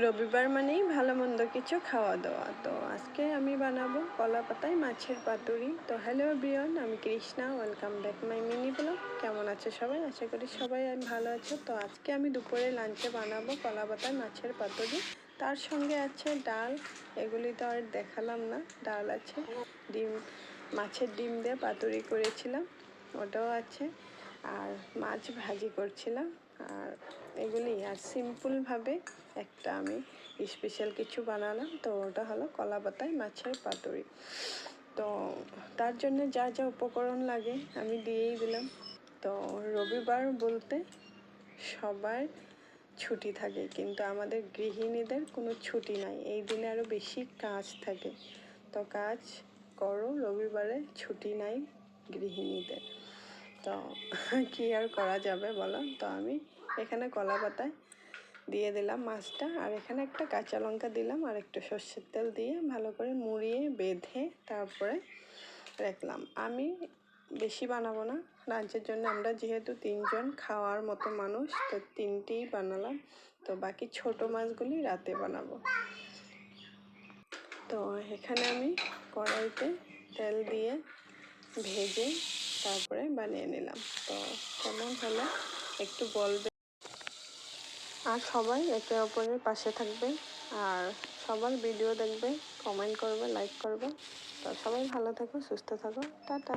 রবিবার মানেই ভালো মন্দ কিছু খাওয়া দাওয়া। তো আজকে আমি বানাবো কলা পাতায় মাছের পাতুরি। তো হ্যালো এভরিওয়ান, আমি Krishna, welcome back my mini blog. কেমন আছে সবাই? আশা করি সবাই ভালো আছে। তো আজকে আমি দুপুরে লাঞ্চে বানাবো কলা পাতায় মাছের পাতুরি। তার সঙ্গে আছে ডাল, এগুলি তো আর দেখালাম না। ডাল আছে, ডিম, মাছের ডিম দিয়ে পাতুরি করেছিলাম, ওটাও আছে, আর মাছ ভাজি করছিলাম। আর এগুলি আর সিম্পলভাবে একটা আমি স্পেশাল কিছু বানালাম। তো ওটা হলো কলা পাতায় মাছের পাতুরি। তো তার জন্য যা যা উপকরণ লাগে আমি দিয়েই দিলাম। তো রবিবার বলতে সবার ছুটি থাকে, কিন্তু আমাদের গৃহিণীদের কোনো ছুটি নাই। এই দিনে আরও বেশি কাজ থাকে। তো কাজ করো, রবিবারে ছুটি নাই গৃহিণীদের। তো কী আর করা যাবে বলো। তো আমি এখানে কলা পাতায় দিয়ে দিলাম মাছটা, আর এখানে একটা কাঁচা লঙ্কা দিলাম, আর একটু সর্ষের তেল দিয়ে ভালো করে মুড়িয়ে বেঁধে তারপরে রাখলাম। আমি বেশি বানাবো না লাঞ্চের জন্য, আমরা যেহেতু 3 জন খাওয়ার মতো মানুষ, তো 3টেই বানালাম। তো বাকি ছোট মাছগুলি রাতে বানাবো। তো এখানে আমি কড়াইতে তেল দিয়ে ভেজে তারপরে বানিয়ে নিলাম। তো কেমন হলো একটু বলবে, আর সবাই একে অপরের পাশে থাকবে, আর সবার ভিডিও দেখবে, কমেন্ট করবে, লাইক করবে। তো সবাই ভালো থাকো, সুস্থ থাকো, টাটা।